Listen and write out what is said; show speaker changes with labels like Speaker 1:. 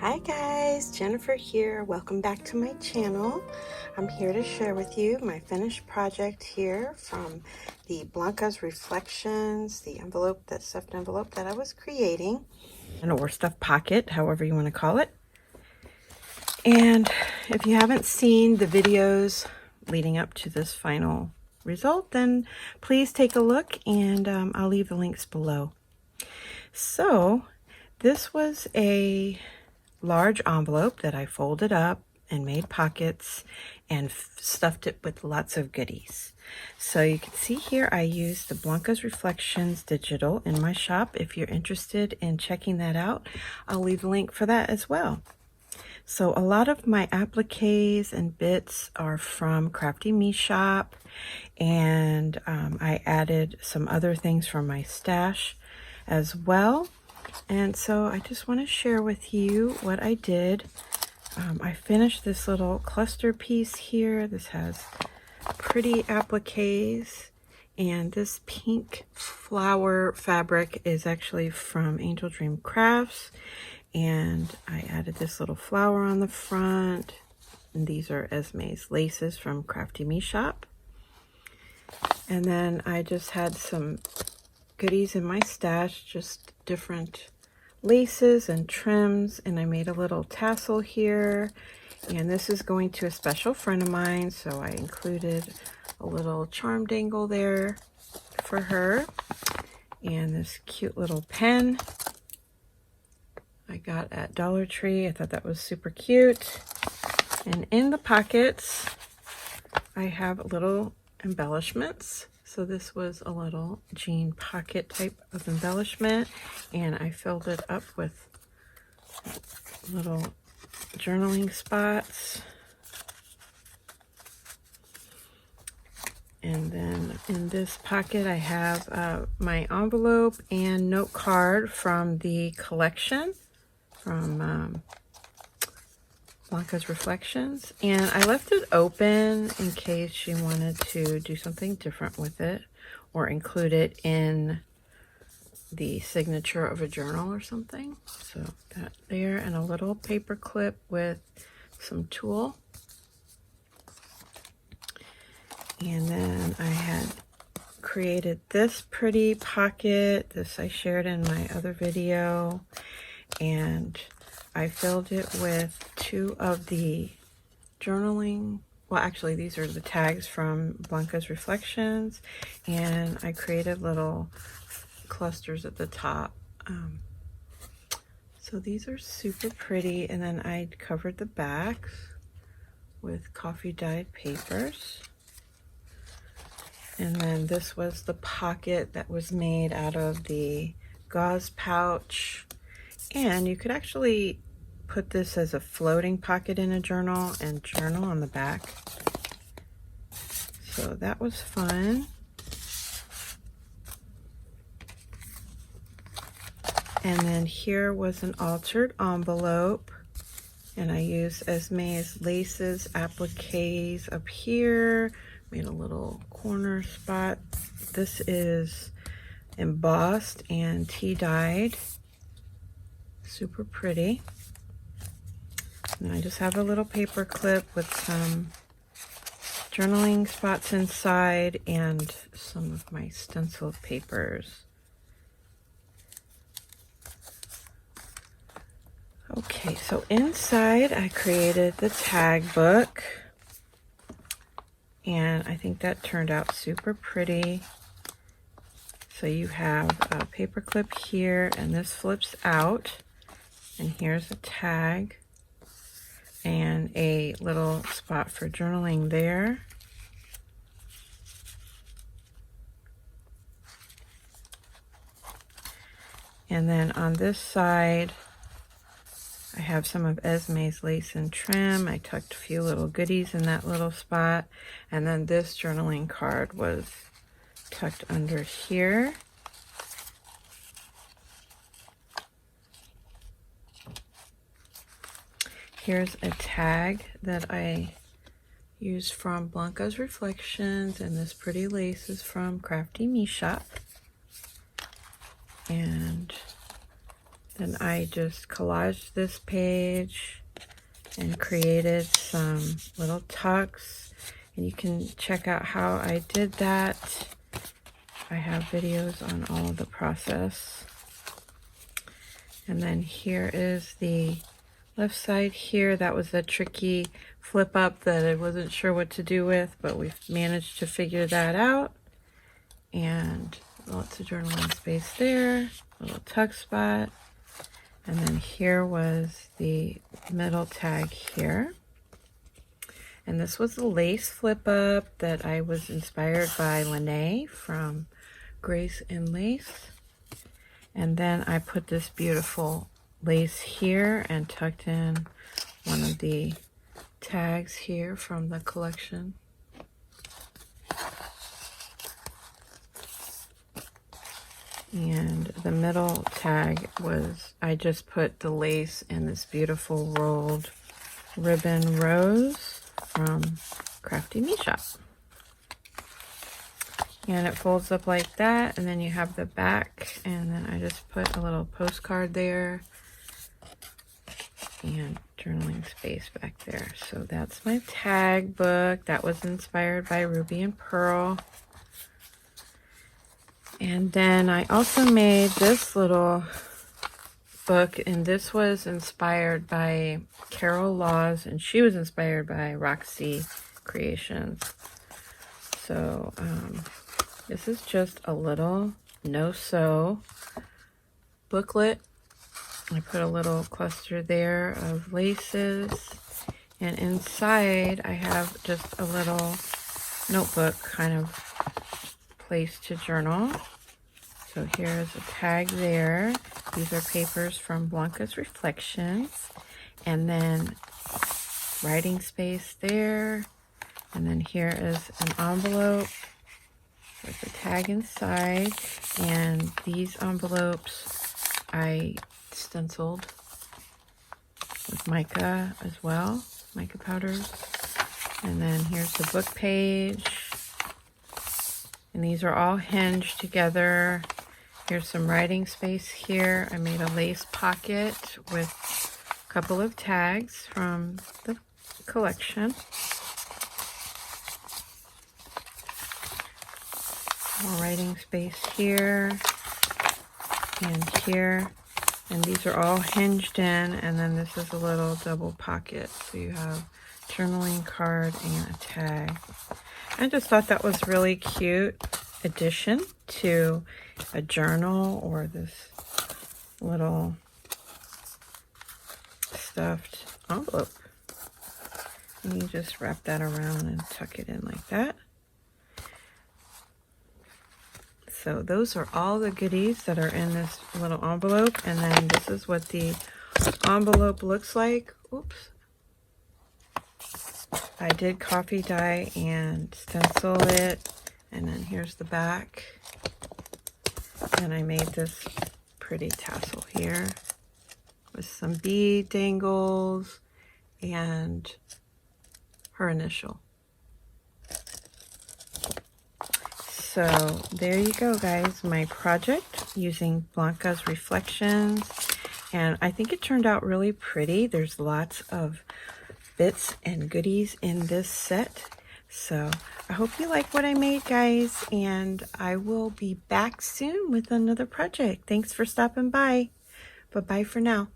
Speaker 1: Hi guys, Jennifer here. Welcome back to my channel. I'm here to share with you my finished project here from the Blanca's Reflections, the envelope, that stuffed envelope that I was creating, or stuffed pocket, however you want to call it. And if you haven't seen the videos leading up to this final result, then please take a look, and I'll leave the links below. So this was a large envelope that I folded up and made pockets and stuffed it with lots of goodies. So you can see here I used the Blanca's Reflections digital in my shop. If you're interested in checking that out, I'll leave a link for that as well. So a lot of my appliques and bits are from Crafty Me shop, and I added some other things from my stash as well. And so I just want to share with you what I did. I finished this little cluster piece here. This has pretty appliques, and this pink flower fabric is actually from Angel Dream Crafts, and I added this little flower on the front, and these are Esme's laces from Crafty Me shop. And then I just had some goodies in my stash, just different laces and trims, and I made a little tassel here, and this is going to a special friend of mine, so I included a little charm dangle there for her, and this cute little pen I got at Dollar Tree. I thought that was super cute. And in the pockets I have little embellishments. So this was a little jean pocket type of embellishment, and I filled it up with little journaling spots. And then in this pocket I have my envelope and note card from the collection from Blanca's Reflections, and I left it open in case she wanted to do something different with it or include it in the signature of a journal or something. So that there, and a little paper clip with some tulle. And then I had created this pretty pocket. This I shared in my other video, and I filled it with two of the journaling, well actually these are the tags from Blanca's Reflections, and I created little clusters at the top. So these are super pretty, and then I covered the backs with coffee dyed papers. And then this was the pocket that was made out of the gauze pouch, and you could actually put this as a floating pocket in a journal and journal on the back. So that was fun. And then here was an altered envelope, and I used Esme's laces appliques up here, made a little corner spot. This is embossed and tea dyed, super pretty. And I just have a little paper clip with some journaling spots inside and some of my stenciled papers. Okay, so inside I created the tag book, and I think that turned out super pretty. So you have a paper clip here, and this flips out, and here's a tag and a little spot for journaling there. And then on this side I have some of Esme's lace and trim. I tucked a few little goodies in that little spot, and then this journaling card was tucked under here. Here's a tag that I used from Blanca's Reflections, and this pretty lace is from Crafty Me shop. And Then I just collaged this page and created some little tucks. And you can check out how I did that. I have videos on all of the process. And then here is the left side here. That was a tricky flip up that I wasn't sure what to do with, but we've managed to figure that out. And lots of journaling space there, little tuck spot. And then here was the middle tag here. And this was the lace flip up that I was inspired by Lene from Grace in Lace. And then I put this beautiful lace here and tucked in one of the tags here from the collection. And the middle tag was, I just put the lace in this beautiful rolled ribbon rose from Crafty Me Shop. And it folds up like that, and then you have the back, and then I just put a little postcard there and journaling space back there. So that's my tag book. That was inspired by Ruby and Pearl. And then I also made this little book, and this was inspired by Carol Laws, and she was inspired by Roxy Creations. So this is just a little no-sew booklet. I put a little cluster there of laces, and inside I have just a little notebook kind of place to journal. So here's a tag there. These are papers from Blanca's Reflections. And then writing space there. And then here is an envelope with a tag inside. And these envelopes I stenciled with mica as well, mica powders. And then here's the book page. And these are all hinged together. Here's some writing space here. I made a lace pocket with a couple of tags from the collection. More writing space here and here. And these are all hinged in. And then this is a little double pocket. So you have journaling card and a tag. I just thought that was really cute addition to a journal or this little stuffed envelope. And you just wrap that around and tuck it in like that. So those are all the goodies that are in this little envelope. And then this is what the envelope looks like. Oops. I did coffee dye and stencil it, and then here's the back. And I made this pretty tassel here with some bead dangles and her initial. So there you go, guys, my project using Blanca's Reflections. And I think it turned out really pretty. There's lots of bits and goodies in this set. So I hope you like what I made, guys, and I will be back soon with another project. Thanks for stopping by. Bye-bye for now.